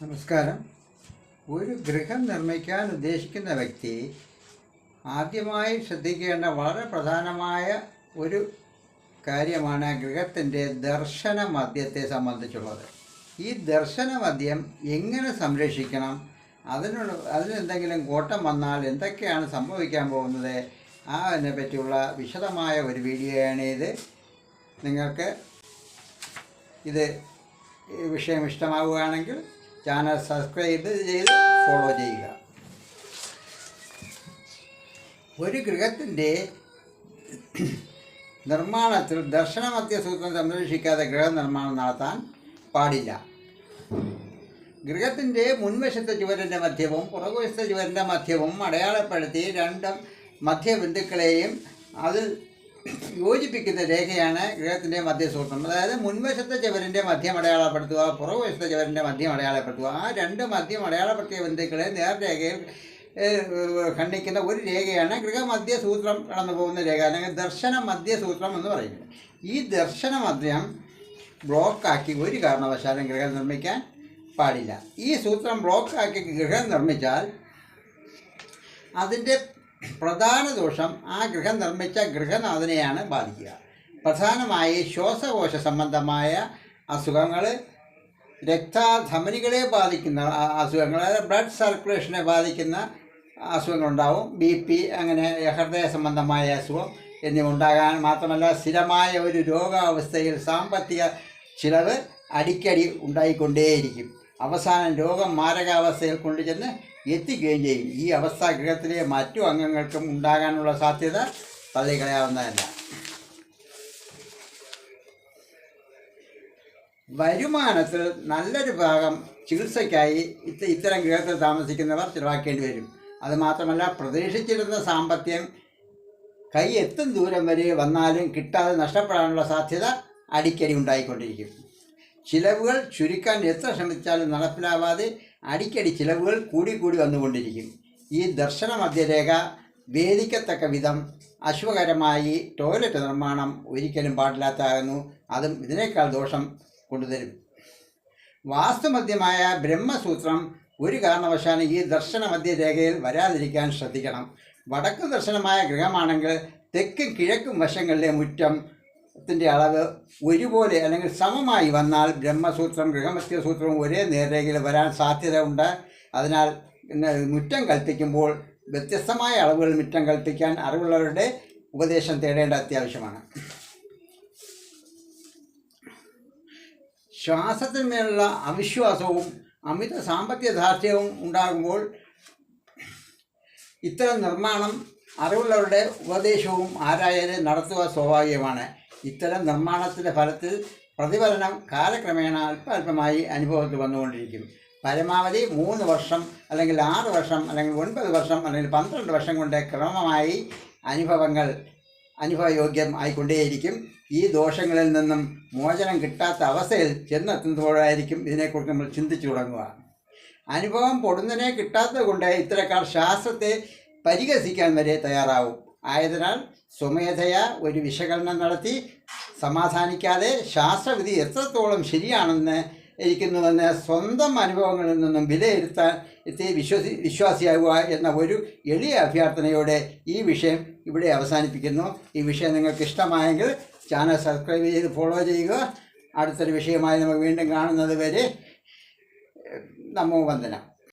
നമസ്കാരം. ഒരു ഗൃഹം നിർമ്മിക്കാൻ ഉദ്ദേശിക്കുന്ന വ്യക്തി ആദ്യമായി ശ്രദ്ധിക്കേണ്ട വളരെ പ്രധാനമായ ഒരു കാര്യമാണ് ഗൃഹത്തിൻ്റെ ദർശന മധ്യത്തെ സംബന്ധിച്ചുള്ളത്. ഈ ദർശന മധ്യം എങ്ങനെ സംരക്ഷിക്കണം, അതിനെന്തെങ്കിലും കോട്ടം വന്നാൽ എന്തൊക്കെയാണ് സംഭവിക്കാൻ പോകുന്നത്, അതിനെ പറ്റിയുള്ള വിശദമായ ഒരു വീഡിയോയാണ് ഇത്. നിങ്ങൾക്ക് ഇത് വിഷയം ഇഷ്ടമാവുകയാണെങ്കിൽ ചാനൽ സബ്സ്ക്രൈബ് ചെയ്ത് ഫോളോ ചെയ്യുക. ഒരു ഗൃഹത്തിൻ്റെ നിർമ്മാണത്തിൽ ദർശനമധ്യ സൂത്രം സംരക്ഷിക്കാതെ ഗൃഹനിർമ്മാണം നടത്താൻ പാടില്ല. ഗൃഹത്തിൻ്റെ മുൻവശത്തെ ചുവരിൻ്റെ മധ്യവും പുറകുവശത്തെ ചുവരിൻ്റെ മധ്യവും അടയാളപ്പെടുത്തി രണ്ട് മധ്യബിന്ദുക്കളെയും അതിൽ യോജിപ്പിക്കുന്ന രേഖയാണ് ഗൃഹത്തിൻ്റെ മധ്യസൂത്രം. അതായത് മുൻവശത്തെ ചുവരിൻ്റെ മധ്യം അടയാളപ്പെടുത്തുക, പുറകുവശത്തെ ചുവരിൻ്റെ മധ്യം അടയാളപ്പെടുത്തുക. ആ രണ്ട് മധ്യം അടയാളപ്പെടുത്തിയ ബിന്ദുക്കളെ നേർരേഖയിൽ ഖണ്ഡിക്കുന്ന ഒരു രേഖയാണ് ഗൃഹമധ്യസൂത്രം കടന്നു പോകുന്ന രേഖ, അല്ലെങ്കിൽ ദർശന മധ്യസൂത്രം എന്ന് പറയുന്നത്. ഈ ദർശന മധ്യം ബ്ലോക്കാക്കി ഒരു കാരണവശാലും ഗൃഹം നിർമ്മിക്കാൻ പാടില്ല. ഈ സൂത്രം ബ്ലോക്കാക്കി ഗൃഹം നിർമ്മിച്ചാൽ അതിൻ്റെ പ്രധാന ദോഷം ആ ഗൃഹം നിർമ്മിച്ച ഗൃഹനാഥനെയാണ് ബാധിക്കുക. പ്രധാനമായി ശ്വാസകോശ സംബന്ധമായ അസുഖങ്ങൾ, രക്തധമനികളെ ബാധിക്കുന്ന അസുഖങ്ങൾ, ബ്ലഡ് സർക്കുലേഷനെ ബാധിക്കുന്ന അസുഖങ്ങളുണ്ടാവും. BP, അങ്ങനെ ഹൃദയ സംബന്ധമായ അസുഖം എന്നിവ ഉണ്ടാകാൻ മാത്രമല്ല, സ്ഥിരമായ ഒരു രോഗാവസ്ഥയിൽ സാമ്പത്തിക ചിലവ് അടിക്കടി ഉണ്ടായിക്കൊണ്ടേയിരിക്കും. അവസാനം രോഗം മാരകാവസ്ഥയിൽ കൊണ്ടുചെന്ന് എത്തിക്കുകയും ചെയ്യും. ഈ അവസ്ഥ ഗൃഹത്തിലെ മറ്റു അംഗങ്ങൾക്കും ഉണ്ടാകാനുള്ള സാധ്യത തള്ളിക്കളയാവുന്നതല്ല. വരുമാനത്തിൽ നല്ലൊരു ഭാഗം ചികിത്സയ്ക്കായി ഇത്തരം ഗൃഹത്തിൽ താമസിക്കുന്നവർ ചിലവാക്കേണ്ടി വരും. അതുമാത്രമല്ല, പ്രതീക്ഷിച്ചിരുന്ന സാമ്പത്തികം കൈ എത്തും ദൂരം വരെ വന്നാലും കിട്ടാതെ നഷ്ടപ്പെടാനുള്ള സാധ്യത അടിക്കടി ഉണ്ടായിക്കൊണ്ടിരിക്കും. ചിലവുകൾ ചുരുക്കാൻ എത്ര ശ്രമിച്ചാലും നടപ്പിലാവാതെ അടിക്കടി ചിലവുകൾ കൂടി വന്നുകൊണ്ടിരിക്കും. ഈ ദർശന മധ്യരേഖ ഭേദിക്കത്തക്ക വിധം അശുഭകരമായി ടോയ്ലറ്റ് നിർമ്മാണം ഒരിക്കലും പാടില്ലാത്തതാകുന്നു. അതും ഇതിനേക്കാൾ ദോഷം കൊണ്ടുതരും. വാസ്തുമധ്യമായ ബ്രഹ്മസൂത്രം ഒരു കാരണവശാലും ഈ ദർശന മധ്യരേഖയിൽ വരാതിരിക്കാൻ ശ്രദ്ധിക്കണം. വടക്ക് ദർശനമായ ഗൃഹമാണെങ്കിൽ തെക്കും കിഴക്കും വശങ്ങളിലെ മുറ്റത്തിൻ്റെ അളവ് ഒരുപോലെ അല്ലെങ്കിൽ സമമായി വന്നാൽ ബ്രഹ്മസൂത്രം ഗൃഹമധ്യസൂത്രവും ഒരേ നേർരേഖയിൽ വരാൻ സാധ്യത ഉണ്ട്. അതിനാൽ മുറ്റം കൽപ്പിക്കുമ്പോൾ വ്യത്യസ്തമായ അളവുകളിൽ മുറ്റം കൽപ്പിക്കാൻ അറിവുള്ളവരുടെ ഉപദേശം തേടേണ്ട അത്യാവശ്യമാണ്. ശ്വാസത്തിന്മേലുള്ള അവിശ്വാസവും അമിത സാമ്പത്തിക ധാർഷ്ട്യവും ഉണ്ടാകുമ്പോൾ ഇത്തരം നിർമ്മാണം അറിവുള്ളവരുടെ ഉപദേശവും ആരായാലും നടത്തുക സ്വാഭാവികമാണ്. ഇത്തരം നിർമ്മാണത്തിൻ്റെ ഫലത്തിൽ പ്രതിഫലനം കാലക്രമേണ അല്പമായി അനുഭവത്തിൽ വന്നുകൊണ്ടിരിക്കും. പരമാവധി 3 വർഷം അല്ലെങ്കിൽ 6 വർഷം അല്ലെങ്കിൽ 9 വർഷം അല്ലെങ്കിൽ 12 വർഷം കൊണ്ട് ക്രമമായി അനുഭവയോഗ്യം ആയിക്കൊണ്ടേയിരിക്കും. ഈ ദോഷങ്ങളിൽ നിന്നും മോചനം കിട്ടാത്ത അവസ്ഥയിൽ ചെന്നെത്തുമ്പോഴായിരിക്കും ഇതിനെക്കുറിച്ച് നമ്മൾ ചിന്തിച്ചു തുടങ്ങുക. അനുഭവം പൊടുന്നതിനെ കിട്ടാത്തത് കൊണ്ട് ഇത്തരക്കാർ ശാസ്ത്രത്തെ പരിഹസിക്കാൻ വരെ തയ്യാറാവും. ആയതിനാൽ സ്വമേധയാ ഒരു വിശകലനം നടത്തി സമാധാനിക്കാതെ ശാസ്ത്രവിധി എത്രത്തോളം ശരിയാണെന്ന് ഇരിക്കുന്നുവെന്ന് സ്വന്തം അനുഭവങ്ങളിൽ നിന്നും വിലയിരുത്താൻ വിശ്വാസിയാകുക എന്ന ഒരു എളിയ അഭ്യർത്ഥനയോടെ ഈ വിഷയം ഇവിടെ അവസാനിപ്പിക്കുന്നു. ഈ വിഷയം നിങ്ങൾക്ക് ഇഷ്ടമായെങ്കിൽ ചാനൽ സബ്സ്ക്രൈബ് ചെയ്ത് ഫോളോ ചെയ്യുക. അടുത്തൊരു വിഷയമായി നമുക്ക് വീണ്ടും കാണുന്നത് വരെ നമോ വന്ദനം.